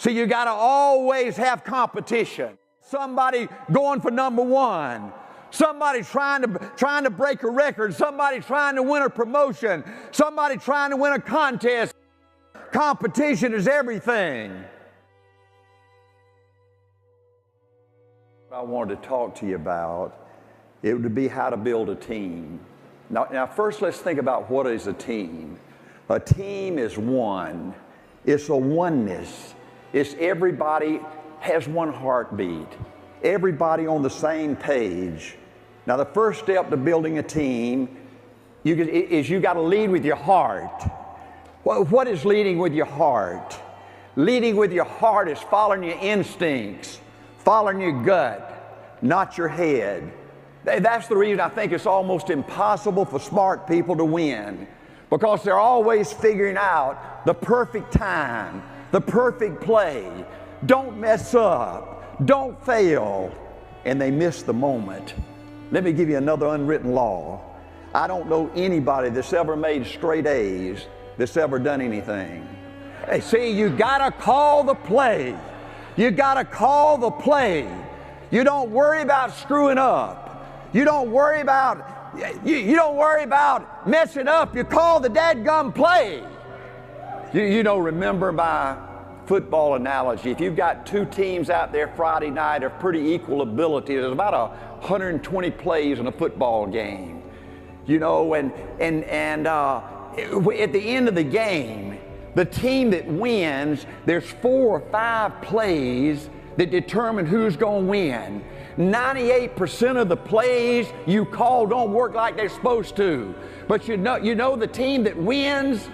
See, you got to always have competition. Somebody going for number one. Somebody trying to break a record. Somebody trying to win a promotion. Somebody trying to win a contest. Competition is everything. What I wanted to talk to you about, it would be how to build a team. Now first let's think about what is a team. A team is one. It's a oneness. It's everybody has one heartbeat. Everybody on the same page. Now the first step to building a team is you got to lead with your heart. What is leading with your heart? Leading with your heart is following your instincts, following your gut, not your head. That's the reason I think it's almost impossible for smart people to win, because they're always figuring out the perfect time, the perfect play. Don't mess up, don't fail, and they miss the moment. Let me give you another unwritten law. I don't know anybody that's ever made straight A's that's ever done anything. Hey, see, you gotta call the play. You gotta call the play. You don't worry about screwing up. You don't worry about messing up. You call the dadgum play. Remember my football analogy. If you've got two teams out there Friday night of pretty equal ability, there's about 120 plays in a football game. At the end of the game, the team that wins, there's 4 or 5 plays that determine who's going to win. 98% of the plays you call don't work like they're supposed to. But you know the team that wins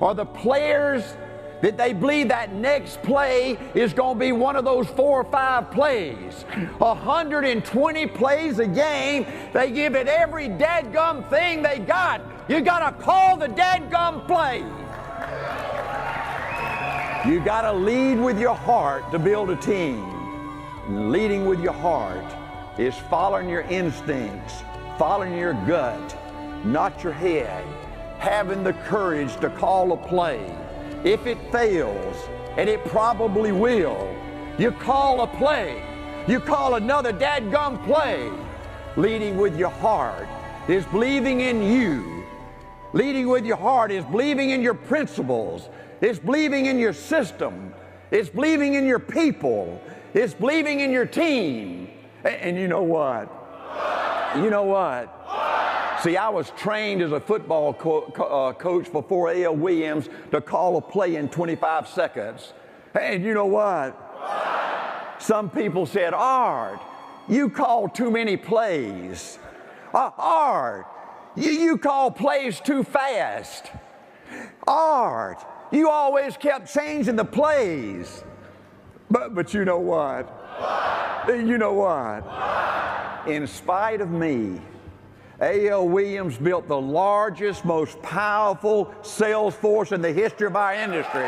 are the players that they believe that next play is going to be one of those 4 or 5 plays. 120 plays a game, they give it every dadgum thing they got. You got to call the dadgum play. You got to lead with your heart to build a team. Leading with your heart is following your instincts, following your gut, not your head. Having the courage to call a play. If it fails, and it probably will, you call a play. You call another dadgum play. Leading with your heart is believing in you. Leading with your heart is believing in your principles. It's believing in your system. It's believing in your people. It's believing in your team. And you know what? You know what? See, I was trained as a football coach before A.L. Williams to call a play in 25 seconds. And you know what? Some people said, Art, you call too many plays. Art, you call plays too fast. Art, you always kept changing the plays. But you know what? You know what? In spite of me, A.L. Williams built the largest, most powerful sales force in the history of our industry.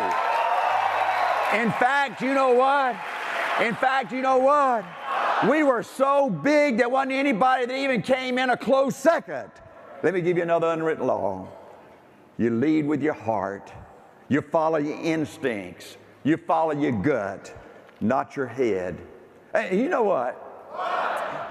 In fact, you know what? We were so big there wasn't anybody that even came in a close second. Let me give you another unwritten law. You lead with your heart. You follow your instincts. You follow your gut, not your head. Hey, you know what?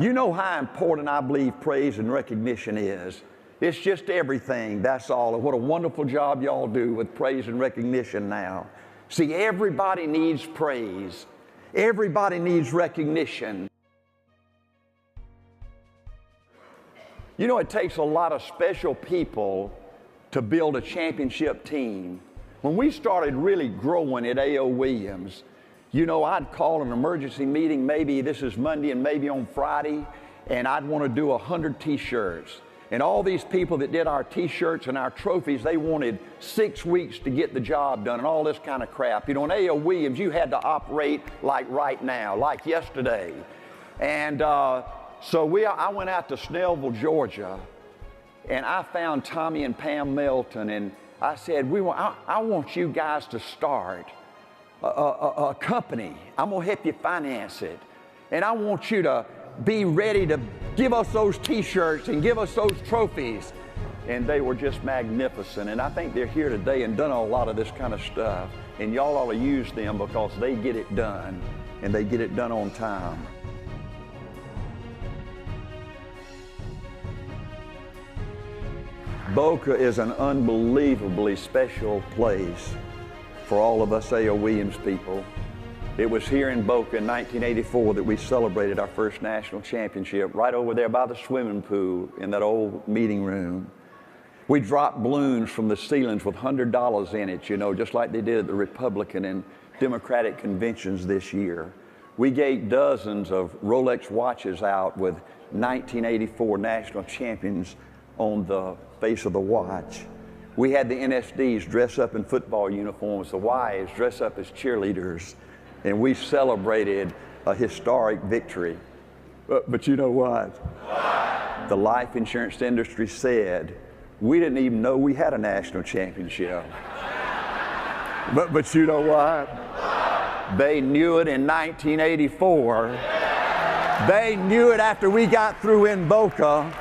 You know how important I believe praise and recognition is. It's just everything, that's all. And what a wonderful job y'all do with praise and recognition now. See, everybody needs praise. Everybody needs recognition. You know, it takes a lot of special people to build a championship team. When we started really growing at A.O. Williams, you know, I'd call an emergency meeting, maybe this is Monday and maybe on Friday, and I'd want to do 100 t-shirts. And all these people that did our t-shirts and our trophies, they wanted 6 weeks to get the job done and all this kind of crap. You know, in A.O. Williams, you had to operate like right now, like yesterday. And so I went out to Snellville, Georgia, and I found Tommy and Pam Melton, and I said, I want you guys to start a company. I'm going to help you finance it. And I want you to be ready to give us those t-shirts and give us those trophies. and they were just magnificent. And I think they're here today and done a lot of this kind of stuff. And y'all ought to use them because they get it done, and they get it done on time. Boca is an unbelievably special place for all of us A.O. Williams people. It was here in Boca in 1984 that we celebrated our first national championship, right over there by the swimming pool in that old meeting room. We dropped balloons from the ceilings with $100 in it, you know, just like they did at the Republican and Democratic conventions this year. We gave dozens of Rolex watches out with 1984 national champions on the face of the watch. We had the NSDs dress up in football uniforms, the Ys dress up as cheerleaders, and we celebrated a historic victory. But you know what? The life insurance industry said, we didn't even know we had a national championship. But you know what? They knew it in 1984. They knew it after we got through in Boca.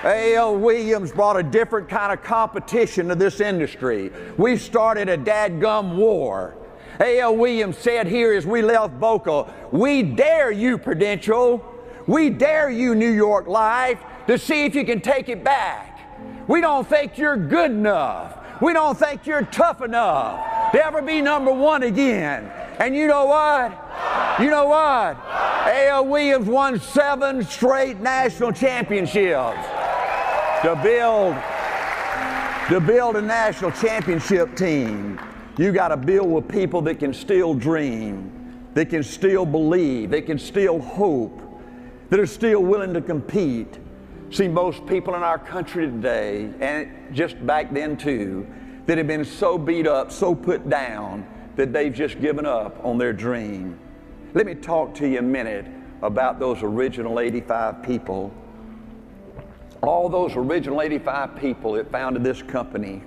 A.L. Williams brought a different kind of competition to this industry. We started a dadgum war. A.L. Williams said here as we left Boca, we dare you, Prudential. We dare you, New York Life, to see if you can take it back. We don't think you're good enough. We don't think you're tough enough to ever be number one again. And you know what? You know what? A.L. Williams won 7 straight national championships. To build a national championship team, you got to build with people that can still dream, that can still believe, that can still hope, that are still willing to compete. See, most people in our country today, and just back then too, that have been so beat up, so put down, that they've just given up on their dream. Let me talk to you a minute about those original 85 people. All those original 85 people that founded this company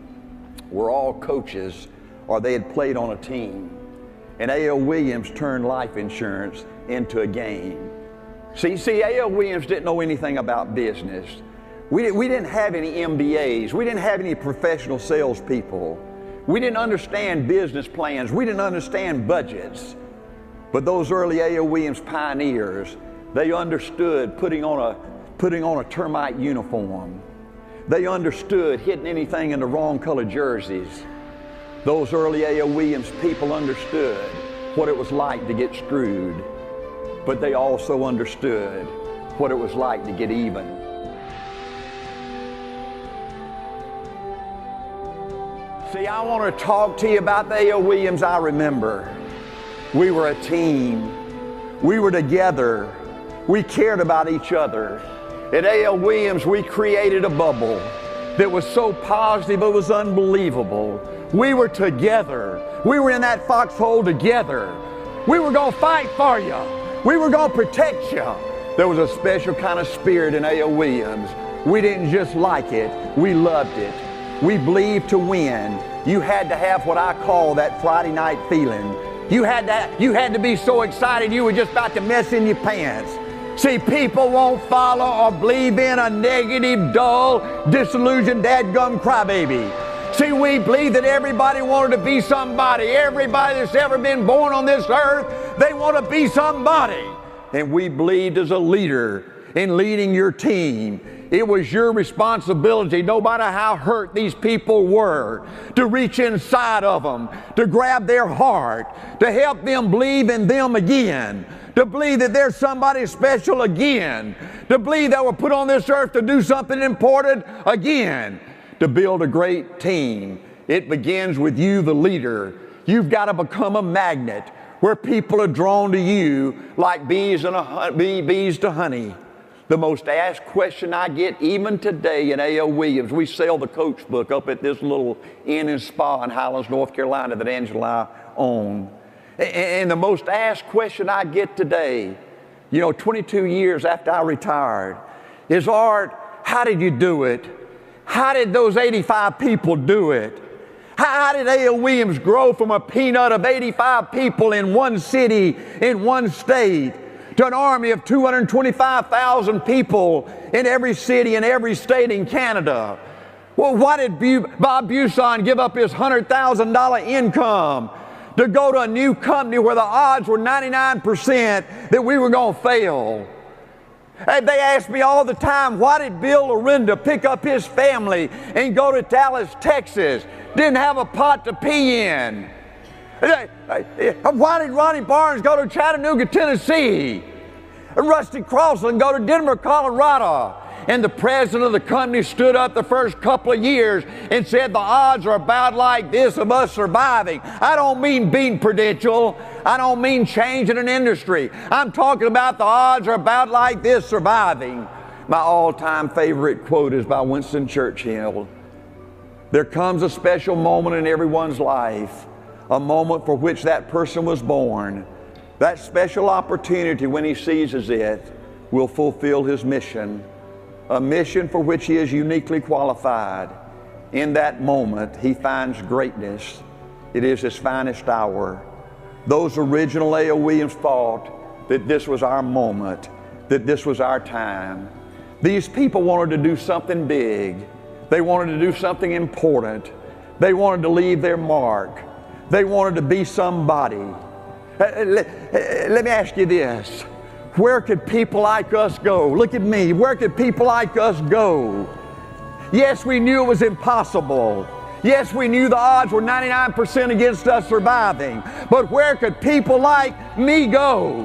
were all coaches, or they had played on a team. And A.L. Williams turned life insurance into a game. See, A.L. Williams didn't know anything about business. We didn't have any MBAs. We didn't have any professional salespeople. We didn't understand business plans. We didn't understand budgets. But those early A.L. Williams pioneers, they understood putting on a termite uniform. They understood hitting anything in the wrong color jerseys. Those early A.L. Williams people understood what it was like to get screwed, but they also understood what it was like to get even. See, I want to talk to you about the A.L. Williams I remember. We were a team. We were together. We cared about each other. At A.L. Williams, we created a bubble that was so positive it was unbelievable. We were together. We were in that foxhole together. We were going to fight for you. We were going to protect you. There was a special kind of spirit in A.L. Williams. We didn't just like it, we loved it. We believed to win. You had to have what I call that Friday night feeling. You had to be so excited you were just about to mess in your pants. See, people won't follow or believe in a negative, dull, disillusioned, dadgum crybaby. See, we believe that everybody wanted to be somebody. Everybody that's ever been born on this earth, they want to be somebody. And we believed as a leader in leading your team, it was your responsibility, no matter how hurt these people were, to reach inside of them, to grab their heart, to help them believe in them again, to believe that there's somebody special again, to believe that we're put on this earth to do something important again, to build a great team. It begins with you, the leader. You've got to become a magnet where people are drawn to you like bees to honey. The most asked question I get even today in A.L. Williams, we sell the coach book up at this little inn and spa in Highlands, North Carolina that Angela and I own. And the most asked question I get today, 22 years after I retired, is, Art, how did you do it? How did those 85 people do it? How did A.L. Williams grow from a peanut of 85 people in one city, in one state, to an army of 225,000 people in every city and every state in Canada? Well, why did Bob Buson give up his $100,000 income to go to a new company where the odds were 99% that we were going to fail? And they ask me all the time, why did Bill Lorinda pick up his family and go to Dallas, Texas? Didn't have a pot to pee in. Why did Ronnie Barnes go to Chattanooga, Tennessee? Rusty Crossland go to Denver, Colorado? And the president of the company stood up the first couple of years and said the odds are about like this of us surviving. I don't mean being prudential. I don't mean changing an industry. I'm talking about the odds are about like this surviving. My all-time favorite quote is by Winston Churchill. There comes a special moment in everyone's life, a moment for which that person was born. That special opportunity, when he seizes it, will fulfill his mission. A mission for which he is uniquely qualified. In that moment, he finds greatness. It is his finest hour. Those original A.O. Williams thought that this was our moment, that this was our time. These people wanted to do something big. They wanted to do something important. They wanted to leave their mark. They wanted to be somebody. Let me ask you this. Where could people like us go? Look at me. Where could people like us go? Yes, we knew it was impossible. Yes, we knew the odds were 99% against us surviving. But where could people like me go?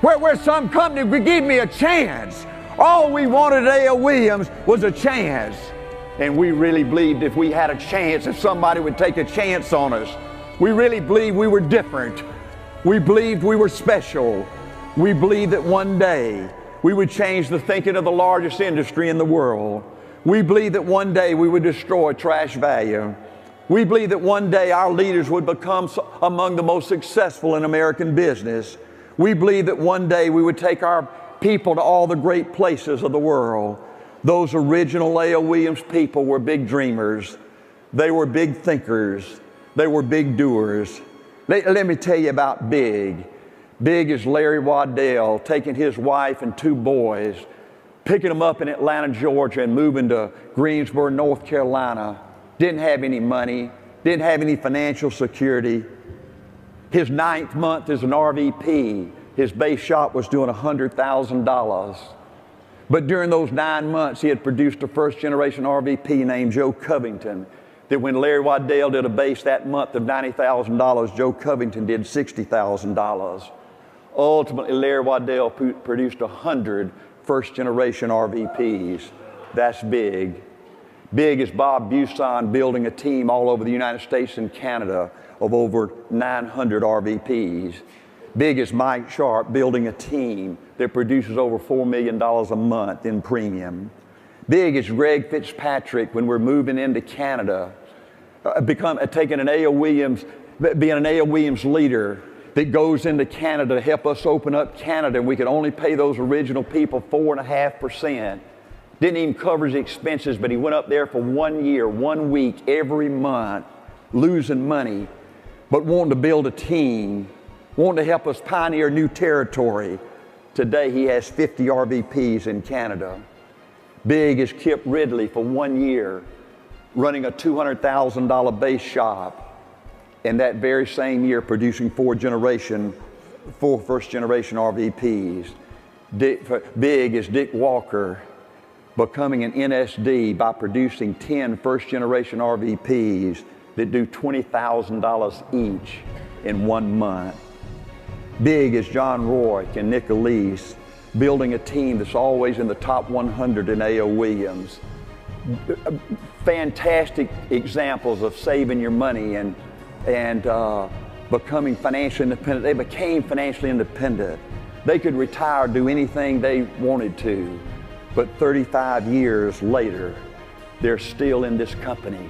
Where some company would give me a chance. All we wanted at A.O. Williams was a chance. And we really believed if we had a chance, if somebody would take a chance on us. We really believed we were different. We believed we were special. We believed that one day we would change the thinking of the largest industry in the world. We believed that one day we would destroy trash value. We believed that one day our leaders would become among the most successful in American business. We believed that one day we would take our people to all the great places of the world. Those original A.O. Williams people were big dreamers. They were big thinkers. They were big doers. Let me tell you about big. Big is Larry Waddell taking his wife and 2 boys, picking them up in Atlanta, Georgia, and moving to Greensboro, North Carolina. Didn't have any money, didn't have any financial security. His 9th month as an RVP, his base shop was doing $100,000. But during those 9 months, he had produced a first-generation RVP named Joe Covington, that when Larry Waddell did a base that month of $90,000, Joe Covington did $60,000. Ultimately, Larry Waddell produced 100 first-generation RVPs. That's big. Big is Bob Buson building a team all over the United States and Canada of over 900 RVPs. Big is Mike Sharp building a team that produces over $4 million a month in premium. Big is Greg Fitzpatrick when we're moving into Canada, taking an A.O. Williams, being an A.O. Williams leader that goes into Canada to help us open up Canada. We could only pay those original people 4.5%. Didn't even cover his expenses, but he went up there for 1 year, 1 week, every month, losing money, but wanting to build a team, wanting to help us pioneer new territory. Today he has 50 RVPs in Canada. Big is Kip Ridley for 1 year, running a $200,000 base shop, and that very same year producing 4 first-generation RVPs. Big is Dick Walker, becoming an NSD by producing 10 first-generation RVPs that do $20,000 each in 1 month. Big is John Rourke and Nick Elise, building a team that's always in the top 100 in A.O. Williams. Fantastic examples of saving your money and becoming financially independent. They became financially independent. They could retire, do anything they wanted to, but 35 years later, they're still in this company.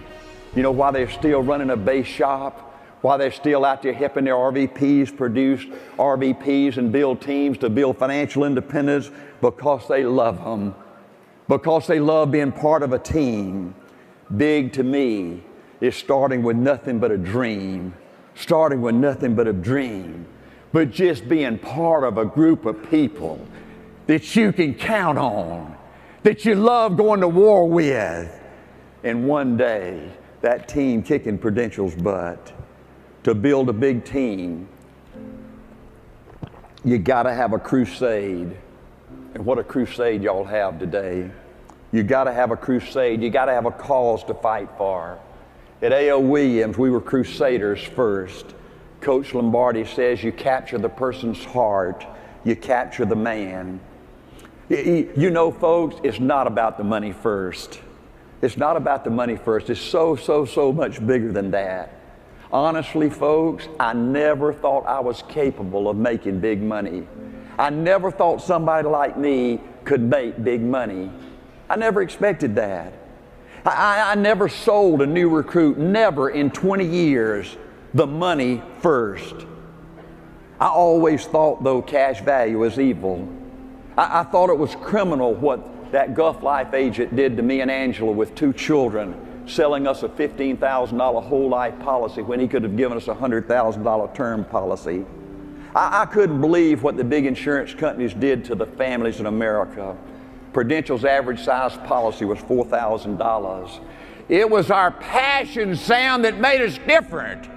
You know why they're still running a base shop? Why they're still out there helping their RVPs produce RVPs and build teams to build financial independence? Because they love them. Because they love being part of a team. Big to me is starting with nothing but a dream. Starting with nothing but a dream. But just being part of a group of people that you can count on, that you love going to war with, And one day, that team kicking Prudential's butt, to build a big team, you got to have a crusade. And what a crusade y'all have today. You got to have a crusade. You got to have a cause to fight for. At A.L. Williams, we were crusaders first. Coach Lombardi says you capture the person's heart, you capture the man. You know, folks, it's not about the money first. It's not about the money first. It's so much bigger than that. Honestly, folks, I never thought I was capable of making big money. I never thought somebody like me could make big money. I never expected that. I never sold a new recruit, never in 20 years, the money first. I always thought, though, cash value was evil. I thought it was criminal what that Gulf Life agent did to me and Angela with 2 children, selling us a $15,000 whole life policy when he could have given us a $100,000 term policy. I couldn't believe what the big insurance companies did to the families in America. Prudential's average size policy was $4,000. It was our passion, Sam, that made us different.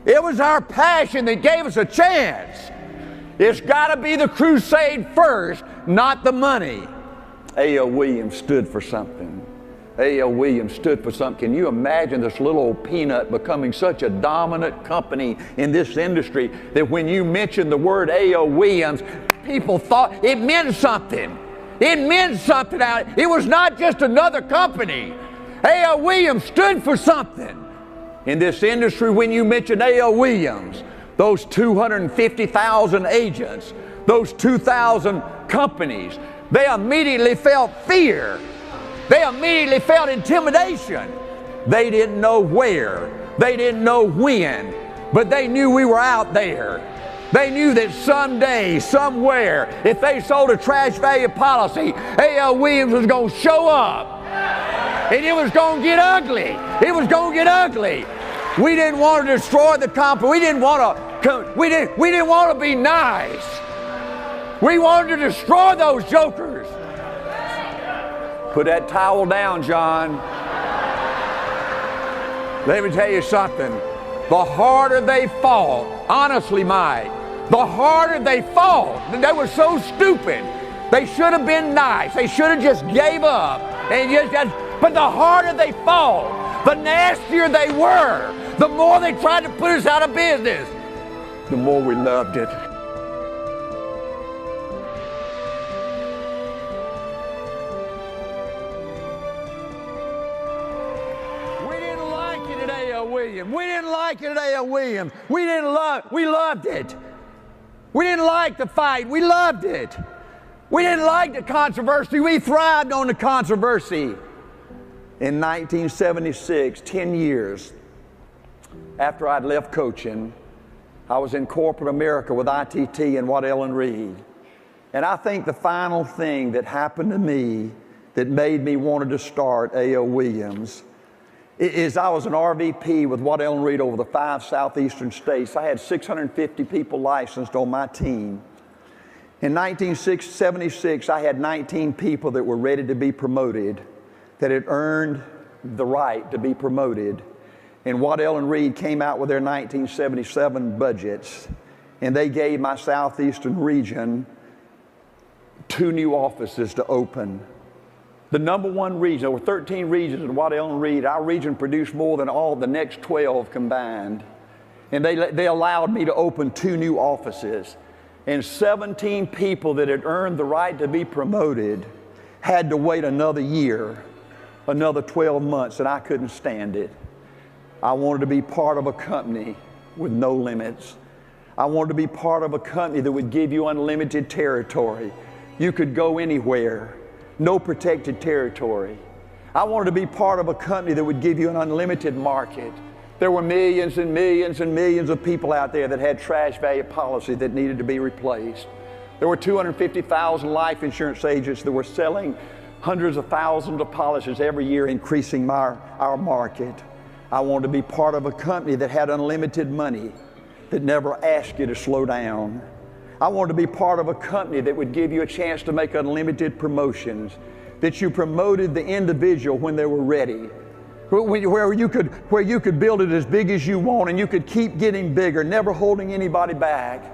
It was our passion that gave us a chance. It's got to be the crusade first, not the money. A.L. Williams stood for something. A.L. Williams stood for something. Can you imagine this little old peanut becoming such a dominant company in this industry that when you mentioned the word A.L. Williams, people thought it meant something. It meant something out. It was not just another company. A.L. Williams stood for something. In this industry, when you mention A.L. Williams, those 250,000 agents, those 2,000 companies, they immediately felt fear. They immediately felt intimidation. They didn't know where. They didn't know when. But they knew we were out there. They knew that someday, somewhere, if they sold a trash value policy, A.L. Williams was going to show up. And it was going to get ugly. It was going to get ugly. We didn't want to destroy the company. We didn't want to be nice. We wanted to destroy those jokers. Put that towel down, John. Let me tell you something. The harder they fought, honestly, Mike, the harder they fought. They were so stupid. They should have been nice. They should have just gave up. But the harder they fought, the nastier they were, the more they tried to put us out of business, the more we loved it. Williams. We didn't like it at A.L. Williams. We loved it. We didn't like the fight. We loved it. We didn't like the controversy. We thrived on the controversy. In 1976, 10 years after I'd left coaching, I was in corporate America with ITT and Waddell & Reed. And I think the final thing that happened to me that made me want to start A.L. Williams is I was an RVP with Waddell & Reed over the 5 southeastern states. I had 650 people licensed on my team. In 1976, I had 19 people that were ready to be promoted, that had earned the right to be promoted. And Waddell & Reed came out with their 1977 budgets, and they gave my southeastern region 2 new offices to open. The number one region, there were 13 regions in Waddell & Reed. Our region produced more than all the next 12 combined. And they allowed me to open 2 new offices. And 17 people that had earned the right to be promoted had to wait another year, another 12 months, and I couldn't stand it. I wanted to be part of a company with no limits. I wanted to be part of a company that would give you unlimited territory. You could go anywhere. No protected territory. I wanted to be part of a company that would give you an unlimited market. There were millions and millions and millions of people out there that had trash value policy that needed to be replaced. There were 250,000 life insurance agents that were selling hundreds of thousands of policies every year, increasing our market. I wanted to be part of a company that had unlimited money, that never asked you to slow down. I wanted to be part of a company that would give you a chance to make unlimited promotions, that you promoted the individual when they were ready, where you could build it as big as you want and you could keep getting bigger, never holding anybody back.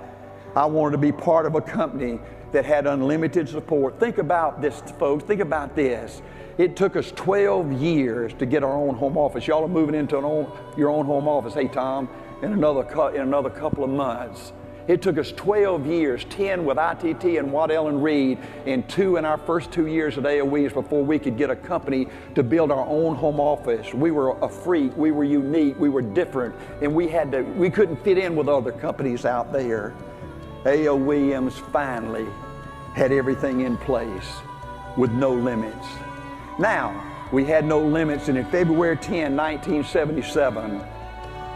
I wanted to be part of a company that had unlimited support. Think about this, folks. Think about this. It took us 12 years to get our own home office. Y'all are moving into your own home office. Hey, Tom, in another couple of months. It took us 12 years, 10 with ITT and Waddell and Reed, and 2 in our first 2 years at AOEs before we could get a company to build our own home office. We were a freak, we were unique, we were different, and we couldn't fit in with other companies out there. A.O. Williams finally had everything in place with no limits. Now, we had no limits, and in February 10, 1977,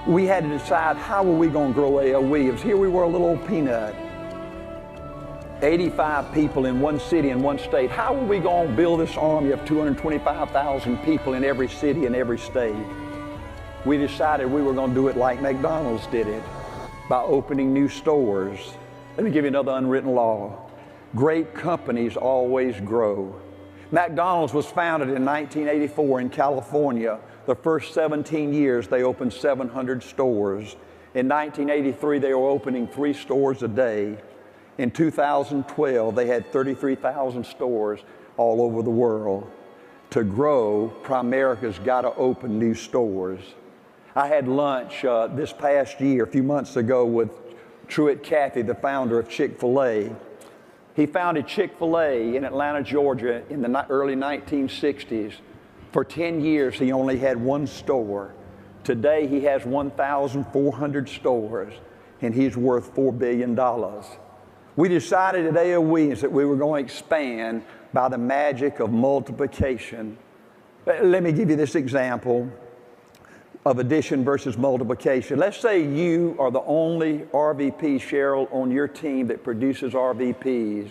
we had to decide how were we going to grow A.O. Williams. Here we were, a little old peanut. 85 people in one city and one state. How were we going to build this army of 225,000 people in every city and every state? We decided we were going to do it like McDonald's did it, by opening new stores. Let me give you another unwritten law. Great companies always grow. McDonald's was founded in 1984 in California. The first 17 years, they opened 700 stores. In 1983, they were opening 3 stores a day. In 2012, they had 33,000 stores all over the world. To grow, Primerica's got to open new stores. I had lunch this past year, a few months ago, with Truett Cathy, the founder of Chick-fil-A. He founded Chick-fil-A in Atlanta, Georgia in the early 1960s. For 10 years, he only had 1 store. Today, he has 1,400 stores, and he's worth $4 billion. We decided at A.O. Williams that we were going to expand by the magic of multiplication. Let me give you this example of addition versus multiplication. Let's say you are the only RVP, Cheryl, on your team that produces RVPs,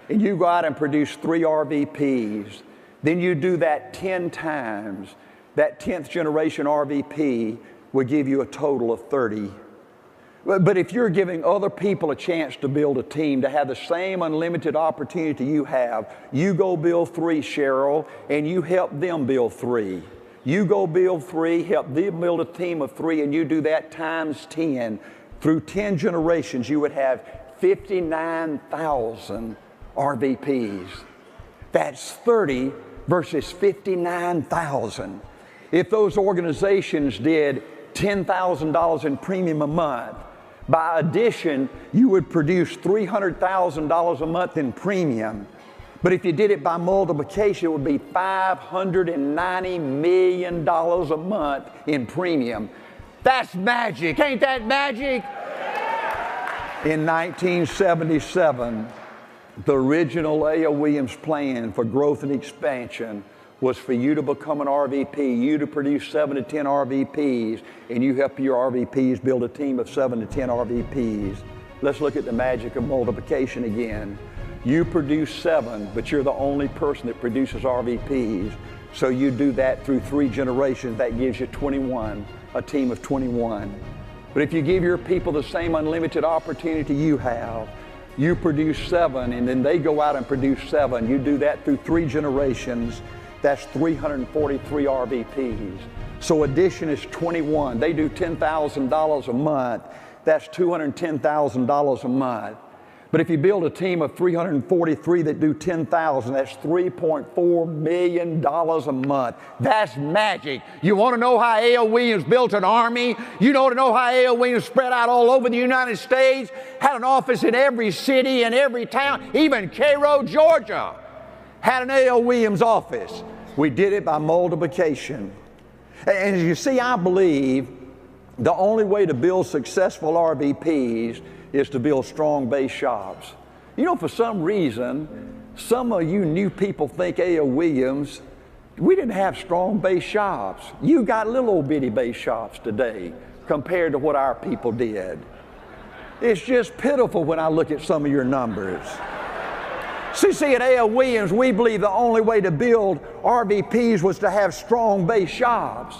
and you go out and produce 3 RVPs. Then you do that 10 times. That 10th generation RVP will give you a total of 30. But if you're giving other people a chance to build a team, to have the same unlimited opportunity you have, you go build 3, Cheryl, and you help them build 3. You go build 3, help them build a team of 3, and you do that times 10. Through 10 generations, you would have 59,000 RVPs. That's 30 versus 59,000. If those organizations did $10,000 in premium a month, by addition, you would produce $300,000 a month in premium. But if you did it by multiplication, it would be $590 million a month in premium. That's magic. Ain't that magic? In 1977, the original A.O. Williams plan for growth and expansion was for you to become an RVP, you to produce 7 to 10 RVPs, and you help your RVPs build a team of 7 to 10 RVPs. Let's look at the magic of multiplication again. You produce 7, but you're the only person that produces RVPs. So you do that through 3 generations, that gives you 21, a team of 21. But if you give your people the same unlimited opportunity you have, you produce 7, and then they go out and produce 7. You do that through 3 generations. That's 343 RVPs. So addition is 21. They do $10,000 a month. That's $210,000 a month. But if you build a team of 343 that do 10,000, that's $3.4 million a month. That's magic. You want to know how A.O. Williams built an army? You want to know how A.O. Williams spread out all over the United States? Had an office in every city and every town, even Cairo, Georgia, had an A.O. Williams office. We did it by multiplication. And as you see, I believe the only way to build successful RVPs is to build strong base shops. You know, for some reason, some of you new people think A.O. Williams, we didn't have strong base shops. You got little old bitty base shops today compared to what our people did. It's just pitiful when I look at some of your numbers. See, at A.O. Williams, we believe the only way to build RVPs was to have strong base shops.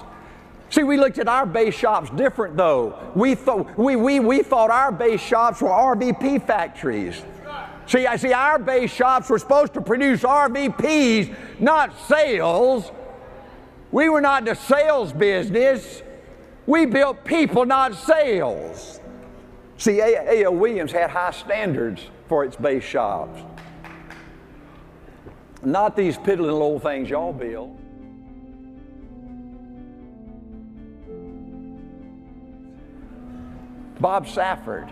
See, we looked at our base shops different, though. We thought our base shops were RVP factories. See, our base shops were supposed to produce RVPs, not sales. We were not in the sales business. We built people, not sales. See, A.L. Williams had high standards for its base shops. Not these piddling little things y'all build. Bob Safford.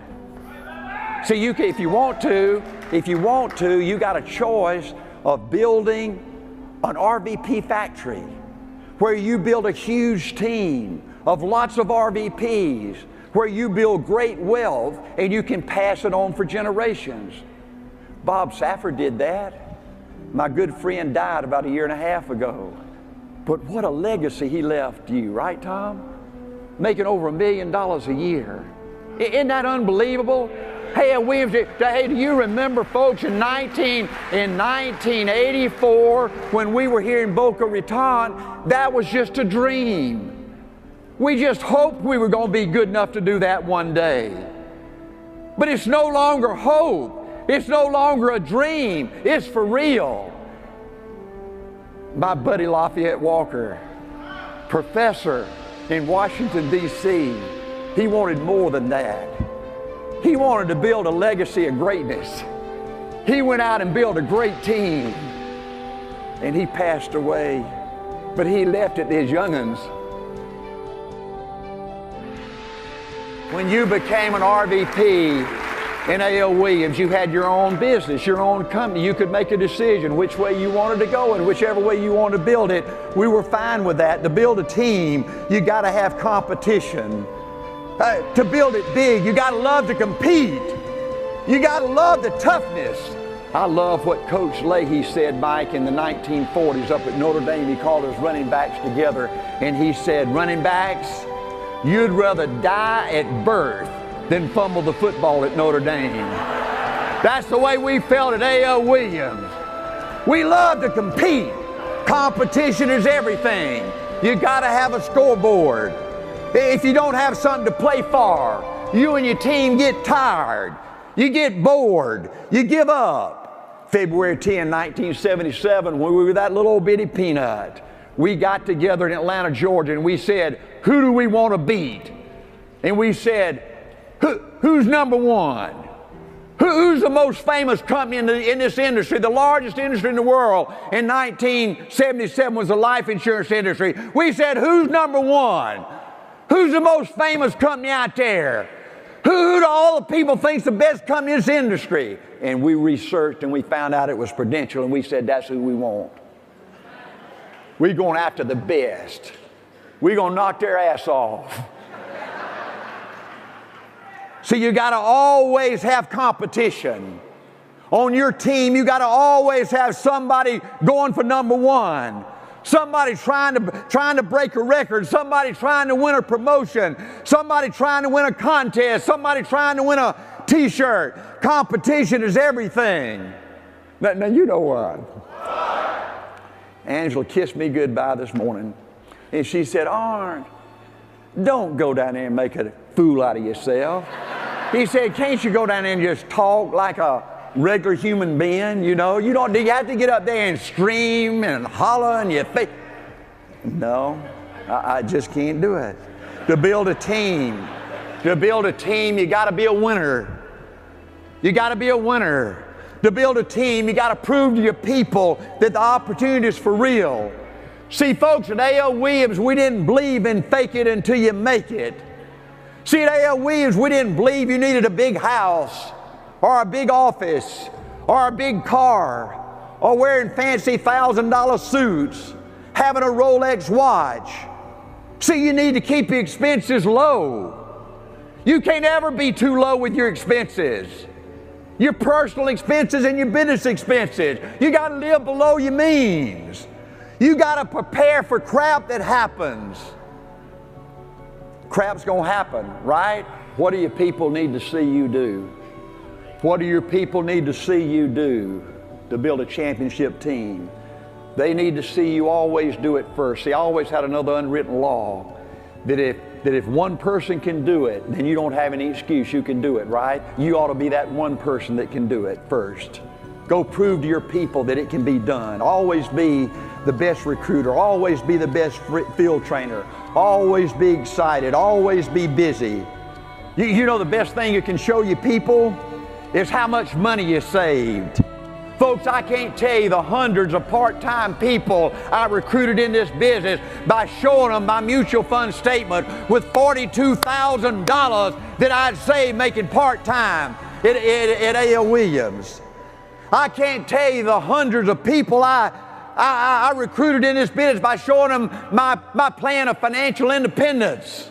See, if you want to, you got a choice of building an RVP factory where you build a huge team of lots of RVPs, where you build great wealth and you can pass it on for generations. Bob Safford did that. My good friend died about 1.5 years ago. But what a legacy he left you, right, Tom? Making over $1 million a year. Isn't that unbelievable? Hey, Williams, hey, do you remember, folks, in 1984, when we were here in Boca Raton, that was just a dream. We just hoped we were going to be good enough to do that one day. But it's no longer hope. It's no longer a dream. It's for real. My buddy Lafayette Walker, professor in Washington, D.C., he wanted more than that. He wanted to build a legacy of greatness. He went out and built a great team. And he passed away. But he left it to his young'uns. When you became an RVP in A.L. Williams, you had your own business, your own company. You could make a decision which way you wanted to go, and whichever way you wanted to build it, we were fine with that. To build a team, you got to have competition. To build it big, you got to love to compete. You got to love the toughness. I love what Coach Leahy said, Mike, in the 1940s up at Notre Dame. He called us running backs together, and he said, running backs, you'd rather die at birth than fumble the football at Notre Dame. That's the way we felt at A.L. Williams. We love to compete. Competition is everything. You got to have a scoreboard. If you don't have something to play for, you and your team get tired. You get bored. You give up. February 10, 1977, when we were that little old bitty peanut, we got together in Atlanta, Georgia, and we said, who do we want to beat? And we said, who's number one? Who's the most famous company in this industry, the largest industry in the world? In 1977 was the life insurance industry. We said, who's number one? Who's the most famous company out there? Who do all the people think's the best company in this industry? And we researched and we found out it was Prudential, and we said, that's who we want. We're going after the best. We're going to knock their ass off. So you got to always have competition. On your team, you got to always have somebody going for number one. Somebody trying to break a record. Somebody trying to win a promotion. Somebody trying to win a contest. Somebody trying to win a t-shirt. Competition is everything. Now you know what? Angela kissed me goodbye this morning. And she said, Arn, don't go down there and make a fool out of yourself. He said, can't you go down there and just talk like a regular human being? You know, do you have to get up there and scream and holler in your face? No, I just can't do it. To build a team, you got to be a winner. You got to be a winner. To build a team, you got to prove to your people that the opportunity is for real. See, folks, at A.L. Williams, we didn't believe in fake it until you make it. See, at A.L. Williams, we didn't believe you needed a big house or a big office or a big car or wearing fancy $1,000 suits, having a Rolex watch. See, you need to keep your expenses low. You can't ever be too low with your expenses. Your personal expenses and your business expenses. You got to live below your means. You got to prepare for crap that happens. Crap's going to happen, right? What do your people need to see you do? What do your people need to see you do to build a championship team? They need to see you always do it first. See, I always had another unwritten law that if one person can do it, then you don't have any excuse. You can do it, right? You ought to be that one person that can do it first. Go prove to your people that it can be done. Always be the best recruiter, always be the best field trainer, always be excited, always be busy. You know the best thing you can show you people is how much money you saved. Folks, I can't tell you the hundreds of part-time people I recruited in this business by showing them my mutual fund statement with $42,000 that I'd saved making part-time at A.L. Williams. I can't tell you the hundreds of people I recruited in this business by showing them my plan of financial independence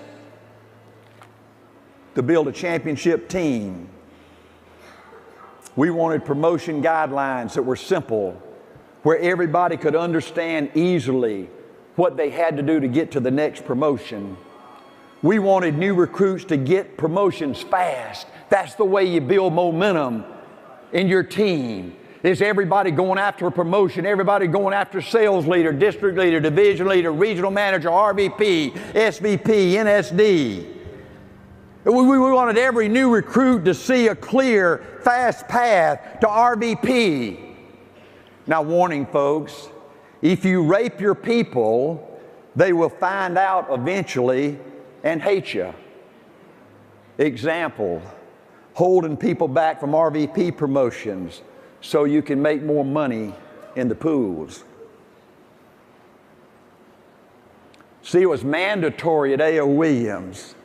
to build a championship team. We wanted promotion guidelines that were simple, where everybody could understand easily what they had to do to get to the next promotion. We wanted new recruits to get promotions fast. That's the way you build momentum in your team. Is everybody going after a promotion, everybody going after sales leader, district leader, division leader, regional manager, RVP, SVP, NSD. We wanted every new recruit to see a clear, fast path to RVP. Now, warning, folks, if you rape your people, they will find out eventually and hate you. Example, holding people back from RVP promotions so you can make more money in the pools. See, it was mandatory at A.O. Williams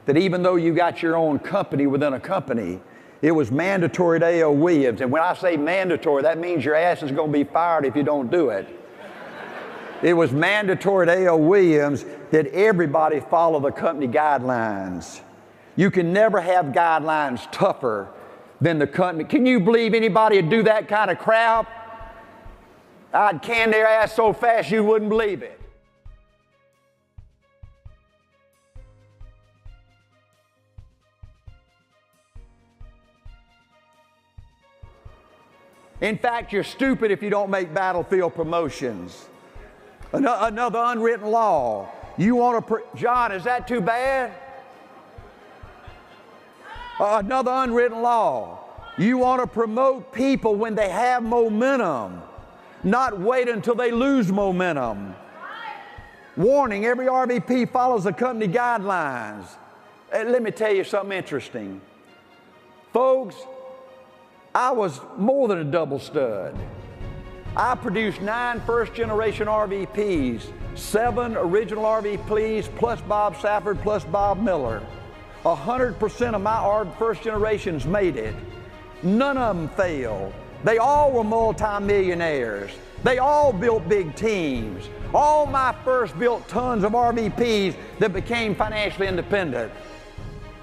that even though you got your own company within a company, it was mandatory at A.O. Williams. And when I say mandatory, that means your ass is going to be fired if you don't do it. It was mandatory at A.O. Williams that everybody follow the company guidelines. You can never have guidelines tougher than the company. Can you believe anybody would do that kind of crap? I'd can their ass so fast you wouldn't believe it. In fact, you're stupid if you don't make battlefield promotions. Another unwritten law. You want to, John, is that too bad? Another unwritten law. You want to promote people when they have momentum, not wait until they lose momentum. Warning, every RVP follows the company guidelines. Let me tell you something interesting. Folks, I was more than a double stud. I produced 9 first-generation RVPs, 7 original RVPs, plus Bob Safford, plus Bob Miller. 100% of my first generations made it. None of them failed. They all were multimillionaires. They all built big teams. All my first built tons of RVPs that became financially independent.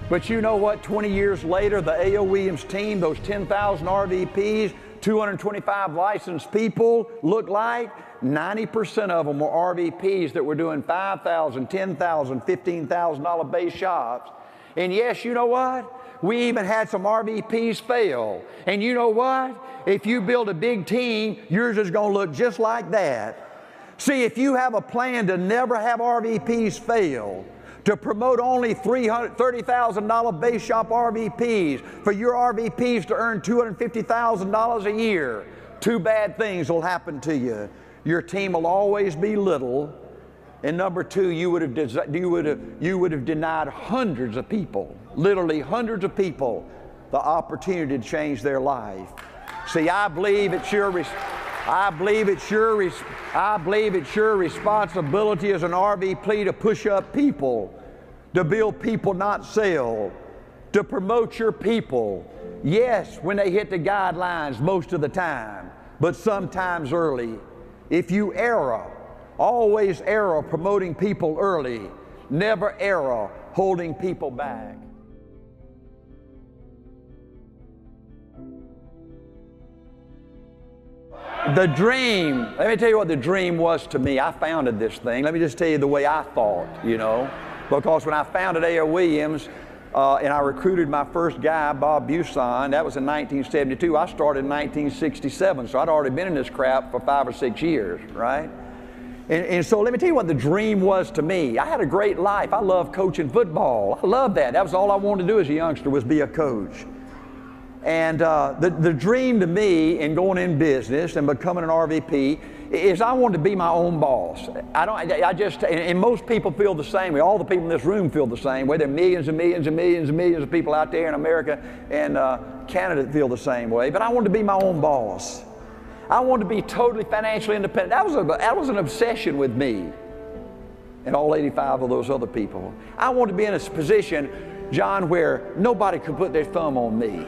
But you know what? 20 years later, the A.O. Williams team, those 10,000 RVPs, 225 licensed people, look like 90% of them were RVPs that were doing $5,000, $10,000, $15,000 base shops. And yes, you know what? We even had some RVPs fail. And you know what? If you build a big team, yours is going to look just like that. See, if you have a plan to never have RVPs fail, to promote only $30,000 base shop RVPs, for your RVPs to earn $250,000 a year, 2 bad things will happen to you. Your team will always be little, and number 2, you would have denied hundreds of people, literally hundreds of people, the opportunity to change their life. See, I believe it's your responsibility as an RVP to push up people, to build people, not sell, to promote your people. Yes, when they hit the guidelines most of the time, but sometimes early. If you err, always err promoting people early, never err holding people back. The dream, let me tell you what the dream was to me. I founded this thing. Let me just tell you the way I thought, you know. Because when I founded A.O. Williams, and I recruited my first guy, Bob Buson, that was in 1972. I started in 1967, so I'd already been in this crap for 5 or 6 years, right? And so let me tell you what the dream was to me. I had a great life. I loved coaching football. I loved that. That was all I wanted to do as a youngster, was be a coach. And the dream to me in going in business and becoming an RVP is I want to be my own boss. And most people feel the same way. All the people in this room feel the same way. There are millions and millions and millions and millions of people out there in America and Canada that feel the same way. But I want to be my own boss. I want to be totally financially independent. That was an obsession with me and all 85 of those other people. I want to be in a position, John, where nobody could put their thumb on me.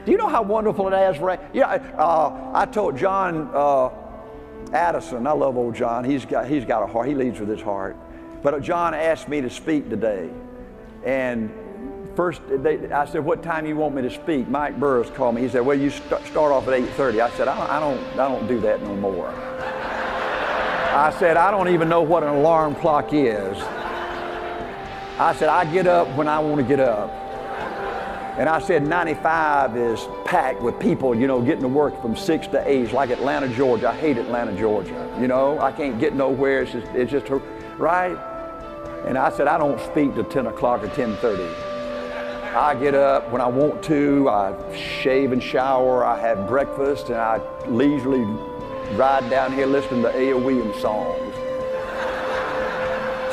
Do you know how wonderful it is? I told John Addison, I love old John. He's got a heart. He leads with his heart. But John asked me to speak today, and first I said, "What time you want me to speak?" Mike Burroughs called me. He said, "Well, you start off at 8:30." I said, "I don't do that no more." I said, "I don't even know what an alarm clock is." I said, "I get up when I want to get up." And I said 95 is packed with people, getting to work from 6 to 8, like Atlanta, Georgia. I hate Atlanta, Georgia. I can't get nowhere. It's just right? And I said, I don't speak till 10 o'clock or 10:30. I get up when I want to. I shave and shower. I have breakfast, and I leisurely ride down here listening to A.L. Williams songs.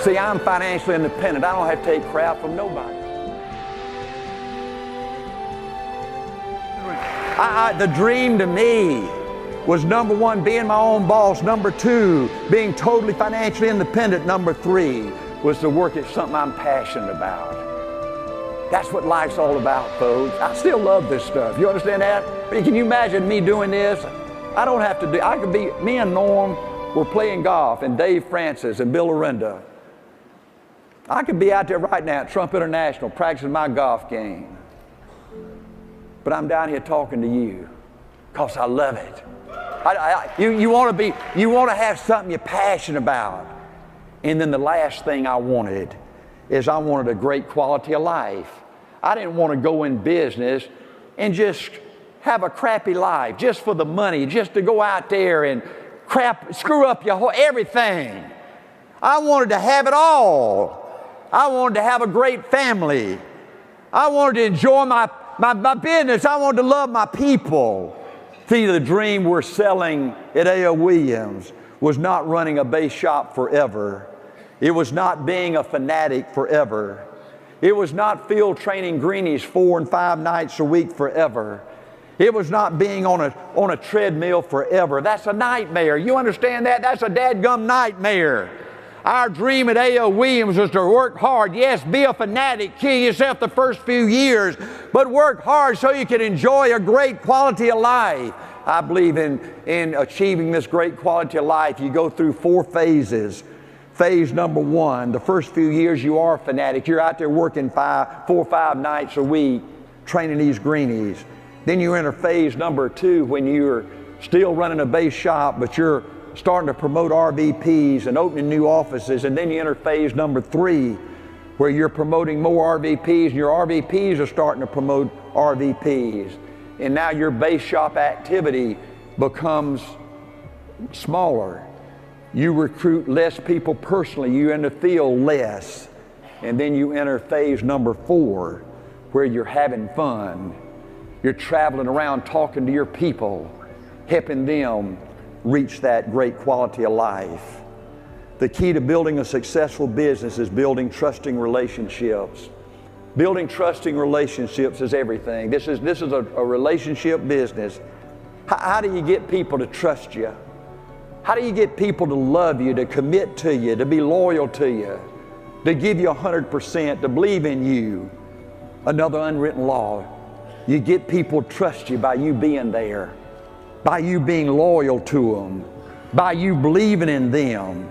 See, I'm financially independent. I don't have to take crap from nobody. The dream to me was, number one, being my own boss. Number two, being totally financially independent. Number three was to work at something I'm passionate about. That's what life's all about, folks. I still love this stuff. You understand that? Can you imagine me doing this? I don't have to do, I could be, me and Norm were playing golf, and Dave Francis and Bill Arenda. I could be out there right now at Trump International practicing my golf game. But I'm down here talking to you because I love it. You want to have something you're passionate about. And then the last thing I wanted is I wanted a great quality of life. I didn't want to go in business and just have a crappy life just for the money, just to go out there and screw up your whole everything. I wanted to have it all. I wanted to have a great family. I wanted to enjoy my business. I wanted to love my people. See, the dream we're selling at A.L. Williams was not running a base shop forever. It was not being a fanatic forever. It was not field training greenies 4 and 5 nights a week forever. It was not being on a treadmill forever. That's a nightmare. You understand that? That's a dadgum nightmare. Our dream at A.L. Williams was to work hard. Yes, be a fanatic, kill yourself the first few years, but work hard so you can enjoy a great quality of life. I believe in achieving this great quality of life, you go through 4 phases. Phase number 1, the first few years you are a fanatic. You're out there working 4 or 5 nights a week, training these greenies. Then you enter phase number 2 when you're still running a base shop, but you're starting to promote RVPs and opening new offices. And then you enter phase number 3 where you're promoting more RVPs, and your RVPs are starting to promote RVPs. And now your base shop activity becomes smaller. You recruit less people personally. You enter the field less. And then you enter phase number 4 where you're having fun. You're traveling around talking to your people, helping them reach that great quality of life. The key to building a successful business is building trusting relationships. Building trusting relationships is everything. This is a relationship business. How do you get people to trust you? How do you get people to love you, to commit to you, to be loyal to you, to give you 100%, to believe in you? Another unwritten law. You get people to trust you by you being there, by you being loyal to them, by you believing in them.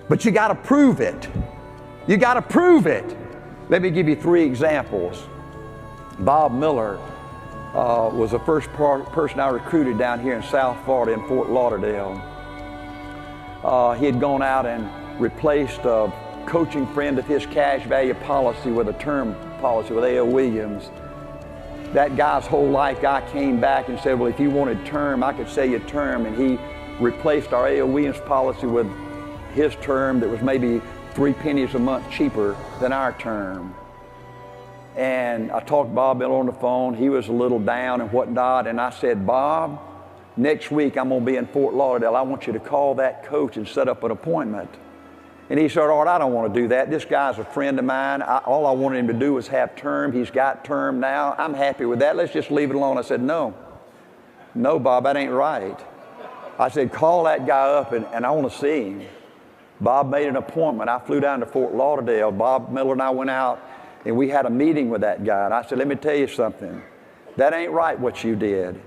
But you got to prove it. You got to prove it. Let me give you 3 examples. Bob Miller was the first person I recruited down here in South Florida in Fort Lauderdale. He had gone out and replaced a coaching friend of his cash value policy with a term policy with A.L. Williams. That guy's whole life, guy came back and said, well, if you wanted term, I could sell you term. And he replaced our A.L. Williams policy with his term that was maybe 3 pennies a month cheaper than our term. And I talked to Bob Miller on the phone. He was a little down and whatnot. And I said, Bob, next week I'm going to be in Fort Lauderdale. I want you to call that coach and set up an appointment. And he said, Art, I don't want to do that. This guy's a friend of mine. All I wanted him to do was have term. He's got term now. I'm happy with that. Let's just leave it alone. I said, no, Bob, that ain't right. I said, call that guy up and I want to see him. Bob made an appointment. I flew down to Fort Lauderdale. Bob Miller and I went out and we had a meeting with that guy. And I said, let me tell you something. That ain't right what you did.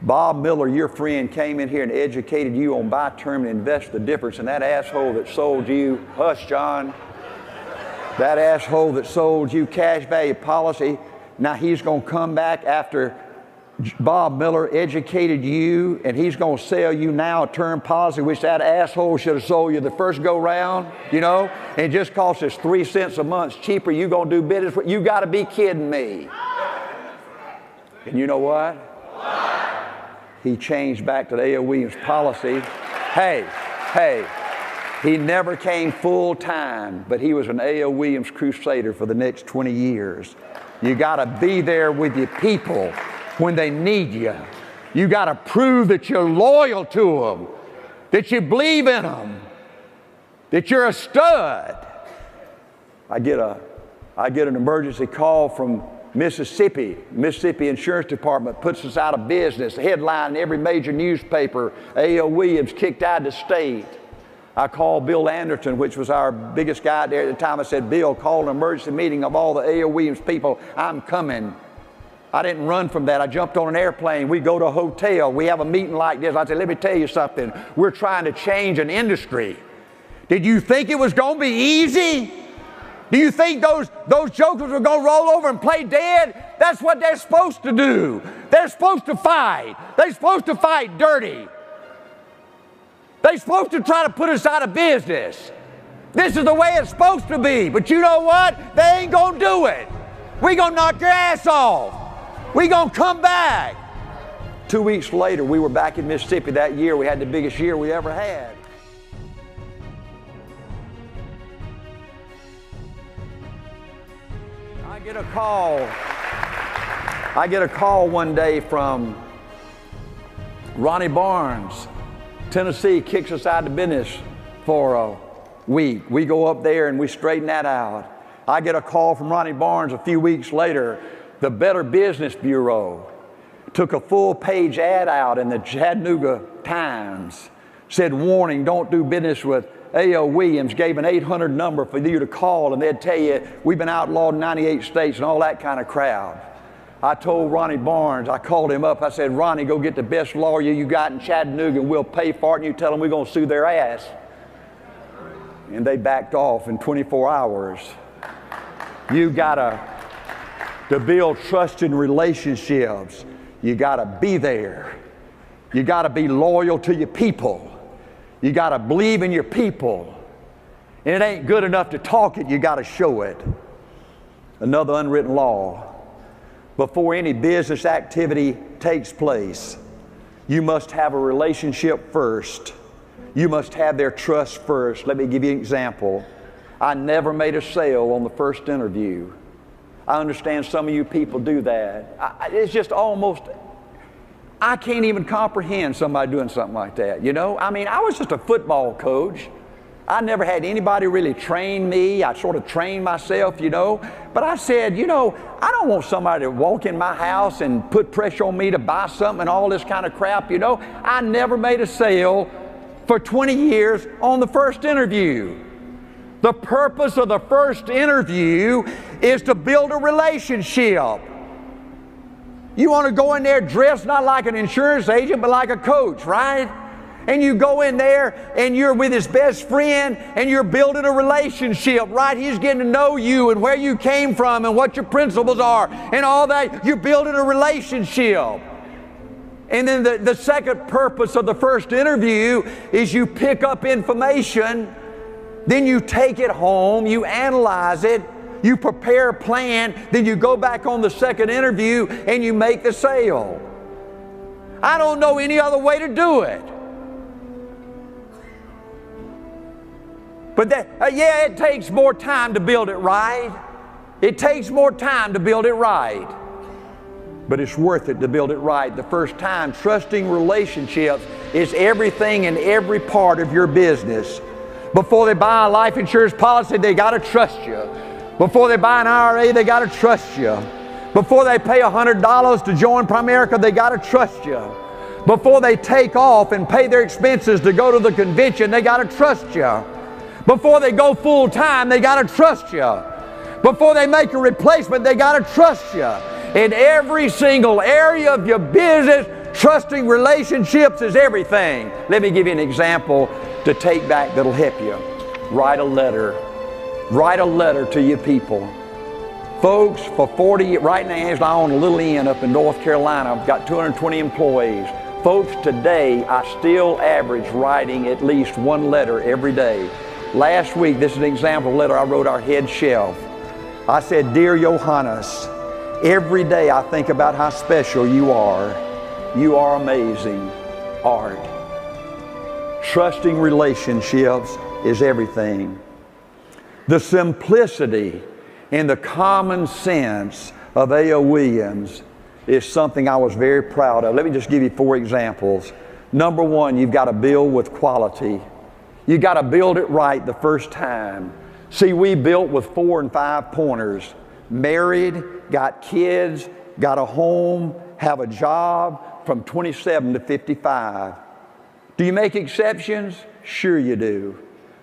Bob Miller, your friend, came in here and educated you on buy term and invest the difference. And that asshole that sold you, hush, John, that asshole that sold you cash value policy, now he's going to come back after Bob Miller educated you, and he's going to sell you now a term policy, which that asshole should have sold you the first go round, you know, and it just costs us 3 cents a month cheaper. You going to do business with, you got to be kidding me. And you know what? He changed back to the A.O. Williams policy. Hey, he never came full time, but he was an A.O. Williams crusader for the next 20 years. You got to be there with your people when they need you. You got to prove that you're loyal to them, that you believe in them, that you're a stud. I get an emergency call from Mississippi. Mississippi Insurance Department puts us out of business. The headline in every major newspaper, A.O. Williams kicked out of the state. I called Bill Anderson, which was our biggest guy there at the time. I said, Bill, call an emergency meeting of all the A.O. Williams people. I'm coming. I didn't run from that. I jumped on an airplane. We go to a hotel. We have a meeting like this. I said, let me tell you something. We're trying to change an industry. Did you think it was going to be easy? Do you think those jokers were going to roll over and play dead? That's what they're supposed to do. They're supposed to fight. They're supposed to fight dirty. They're supposed to try to put us out of business. This is the way it's supposed to be. But you know what? They ain't going to do it. We're going to knock your ass off. We're going to come back. 2 weeks later, we were back in Mississippi. That year, we had the biggest year we ever had. I get a call one day from Ronnie Barnes. Tennessee kicks us out of business for a week. We go up there and we straighten that out. I get a call from Ronnie Barnes a few weeks later. The Better Business Bureau took a full-page ad out in the Chattanooga Times. Said, warning, don't do business with A.O. Williams. Gave an 800 number for you to call, and they'd tell you, we've been outlawed in 98 states and all that kind of crowd. I told Ronnie Barnes, I called him up, I said, Ronnie, go get the best lawyer you got in Chattanooga and we'll pay for it, and you tell them we're going to sue their ass. And they backed off in 24 hours. You gotta, to build trust in relationships, you gotta be there. You gotta be loyal to your people. You gotta believe in your people. And it ain't good enough to talk it, you gotta show it. Another unwritten law. Before any business activity takes place, you must have a relationship first. You must have their trust first. Let me give you an example. I never made a sale on the first interview. I understand some of you people do that. It's just almost, I can't even comprehend somebody doing something like that, you know? I mean, I was just a football coach. I never had anybody really train me. I sort of trained myself, you know. But I said, you know, I don't want somebody to walk in my house and put pressure on me to buy something and all this kind of crap, you know. I never made a sale for 20 years on the first interview. The purpose of the first interview is to build a relationship. You want to go in there dressed not like an insurance agent, but like a coach, right? And you go in there and you're with his best friend and you're building a relationship, right? He's getting to know you and where you came from and what your principles are and all that. You're building a relationship. And then the second purpose of the first interview is you pick up information, then you take it home, you analyze it, you prepare a plan, then you go back on the second interview and you make the sale. I don't know any other way to do it. But yeah, it takes more time to build it right. It takes more time to build it right, but it's worth it to build it right the first time. Trusting relationships is everything in every part of your business. Before they buy a life insurance policy, they got to trust you. Before they buy an IRA, they got to trust you. Before they pay $100 to join Primerica, they got to trust you. Before they take off and pay their expenses to go to the convention, they got to trust you. Before they go full time, they got to trust you. Before they make a replacement, they got to trust you. In every single area of your business, trusting relationships is everything. Let me give you an example to take back that'll help you. Write a letter. Write a letter to your people. Folks, for 40 years, right now I own a little inn up in North Carolina. I've got 220 employees. Folks, today I still average writing at least one letter every day. Last week, this is an example letter I wrote our head chef. I said, "Dear Johannes, every day I think about how special you are. You are amazing, Art." Trusting relationships is everything. The simplicity and the common sense of A.O. Williams is something I was very proud of. Let me just give you 4 examples. Number 1, you've got to build with quality. You've got to build it right the first time. See, we built with 4 and 5 pointers. Married, got kids, got a home, have a job from 27 to 55. Do you make exceptions? Sure you do.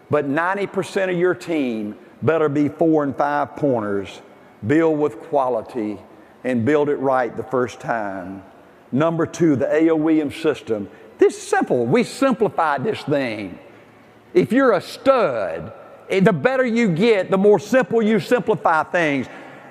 But 90% of your team better be 4 and 5 pointers. Build with quality and build it right the first time. Number 2, the A.O. Williams system. This is simple. We simplified this thing. If you're a stud, the better you get, the more simple you simplify things.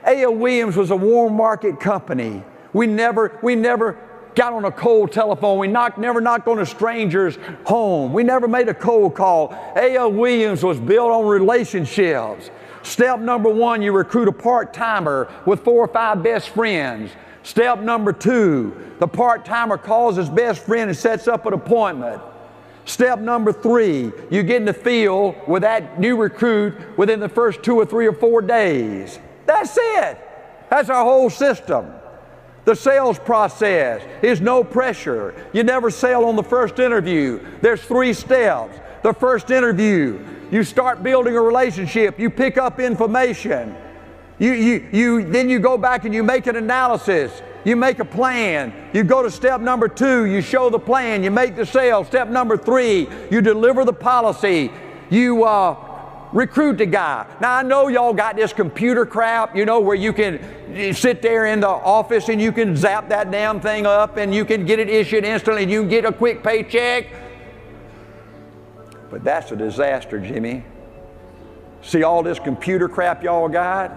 A.O. Williams was a warm market company. We never got on a cold telephone. We never knocked on a stranger's home. We never made a cold call. A.O. Williams was built on relationships. Step number 1, you recruit a part-timer with 4 or 5 best friends. Step number 2, the part-timer calls his best friend and sets up an appointment. Step number 3, you get in the field with that new recruit within the first 2 or 3 or 4 days. That's it. That's our whole system. The sales process is no pressure. You never sell on the first interview. There's 3 steps. The first interview, you start building a relationship. You pick up information. Then you go back and you make an analysis. You make a plan. You go to step number 2, you show the plan, you make the sale. Step number 3, you deliver the policy. You recruit the guy. Now I know y'all got this computer crap, where you can sit there in the office and you can zap that damn thing up and you can get it issued instantly and you can get a quick paycheck. But that's a disaster, Jimmy. See, all this computer crap y'all got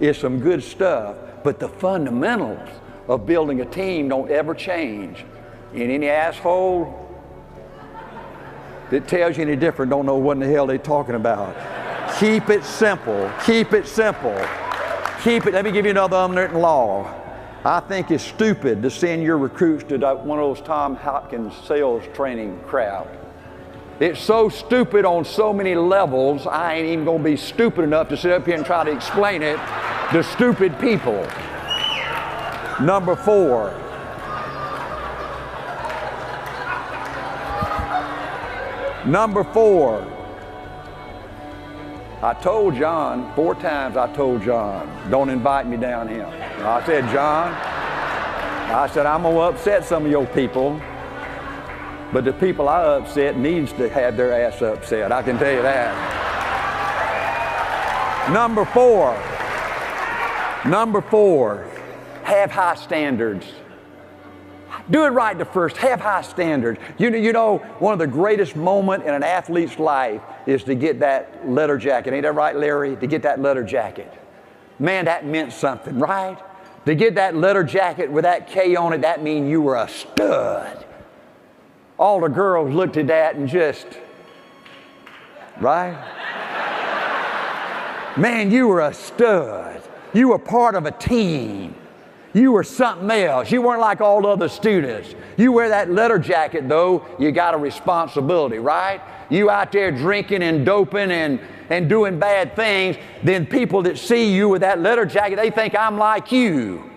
is some good stuff, but the fundamentals of building a team don't ever change. And any asshole that tells you any different don't know what in the hell they're talking about. Keep it simple. Keep it simple. Keep it. Let me give you another unwritten law. I think it's stupid to send your recruits to one of those Tom Hopkins sales training crap. It's so stupid on so many levels, I ain't even going to be stupid enough to sit up here and try to explain it to stupid people. Number 4. Number 4. I told John, 4 times I told John, don't invite me down here. I said, John, I'm going to upset some of your people, but the people I upset needs to have their ass upset. I can tell you that. Number 4. Number 4. Have high standards. Do it right the first. Have high standards. You know, one of the greatest moments in an athlete's life is to get that leather jacket. Ain't that right, Larry? To get that leather jacket. Man, that meant something, right? To get that leather jacket with that K on it, that means you were a stud. All the girls looked at that and just, right? Man, you were a stud. You were part of a team. You were something else. You weren't like all the other students. You wear that leather jacket, though, you got a responsibility, right? You out there drinking and doping and and doing bad things, then people that see you with that leather jacket, they think I'm like you.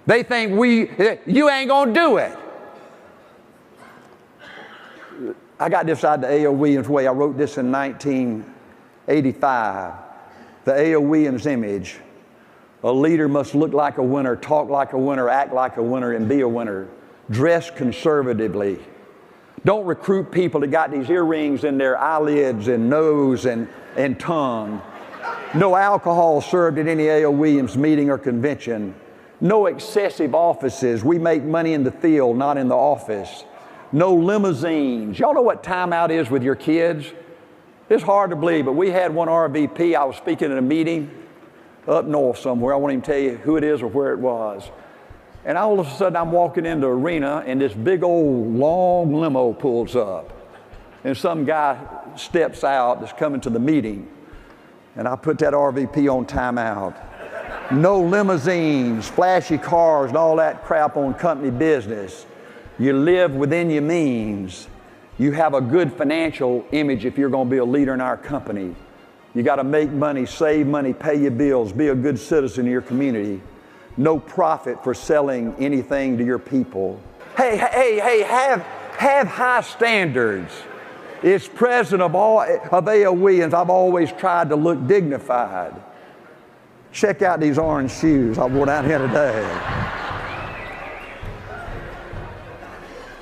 They think you ain't gonna do it. I got this out of the A.O. Williams way. I wrote this in 1985. The A.O. Williams image. A leader must look like a winner, talk like a winner, act like a winner, and be a winner. Dress conservatively. Don't recruit people that got these earrings in their eyelids and nose and tongue. No alcohol served at any A.O. Williams meeting or convention. No excessive offices. We make money in the field, not in the office. No limousines. Y'all know what timeout is with your kids? It's hard to believe, but we had one RVP. I was speaking at a meeting up north somewhere. I won't even tell you who it is or where it was. And all of a sudden, I'm walking into the arena, and this big old long limo pulls up. And some guy steps out that's coming to the meeting. And I put that RVP on timeout. No limousines, flashy cars, and all that crap on company business. You live within your means. You have a good financial image if you're going to be a leader in our company. You got to make money, save money, pay your bills, be a good citizen in your community. No profit for selling anything to your people. Hey, have high standards. As president of A.O. Williams, I've always tried to look dignified. Check out these orange shoes I wore down here today.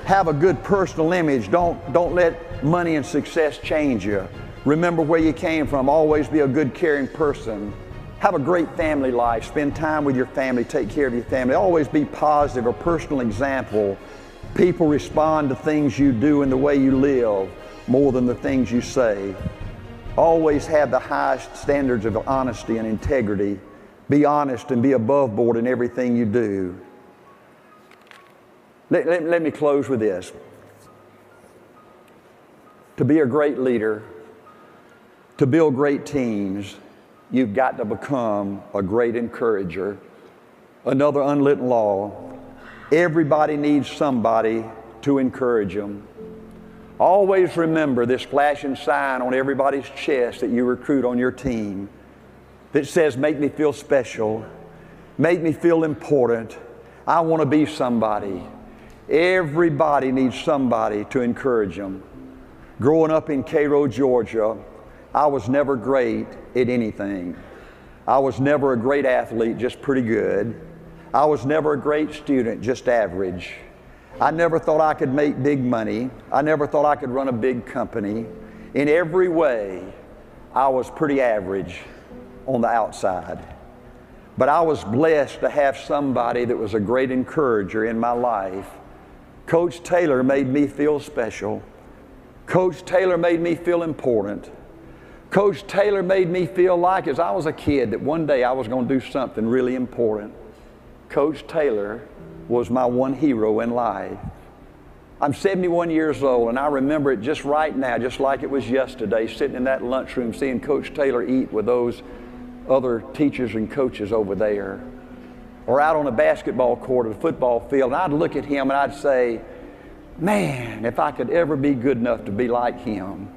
Have a good personal image. Don't let money and success change you. Remember where you came from. Always be a good, caring person. Have a great family life. Spend time with your family. Take care of your family. Always be positive, a personal example. People respond to things you do and the way you live more than the things you say. Always have the highest standards of honesty and integrity. Be honest and be above board in everything you do. Let me close with this. To be a great leader, to build great teams, you've got to become a great encourager. Another unwritten law, everybody needs somebody to encourage them. Always remember this flashing sign on everybody's chest that you recruit on your team that says, make me feel special, make me feel important, I want to be somebody. Everybody needs somebody to encourage them. Growing up in Cairo, Georgia, I was never great at anything. I was never a great athlete, just pretty good. I was never a great student, just average. I never thought I could make big money. I never thought I could run a big company. In every way, I was pretty average on the outside. But I was blessed to have somebody that was a great encourager in my life. Coach Taylor made me feel special. Coach Taylor made me feel important. Coach Taylor made me feel like, as I was a kid, that one day I was going to do something really important. Coach Taylor was my one hero in life. I'm 71 years old, and I remember it just right now, just like it was yesterday, sitting in that lunchroom seeing Coach Taylor eat with those other teachers and coaches over there. Or out on a basketball court or a football field, and I'd look at him and I'd say, man, if I could ever be good enough to be like him.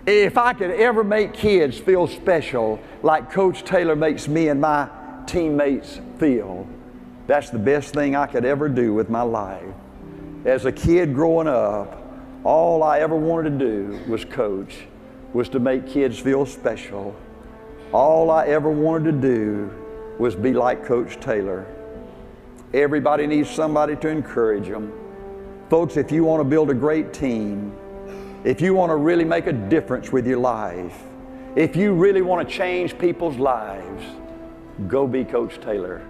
If I could ever make kids feel special like Coach Taylor makes me and my teammates feel, that's the best thing I could ever do with my life. As a kid growing up, all I ever wanted to do was coach, was to make kids feel special. All I ever wanted to do was be like Coach Taylor. Everybody needs somebody to encourage them. Folks, if you want to build a great team, if you want to really make a difference with your life, if you really want to change people's lives, go be Coach Taylor.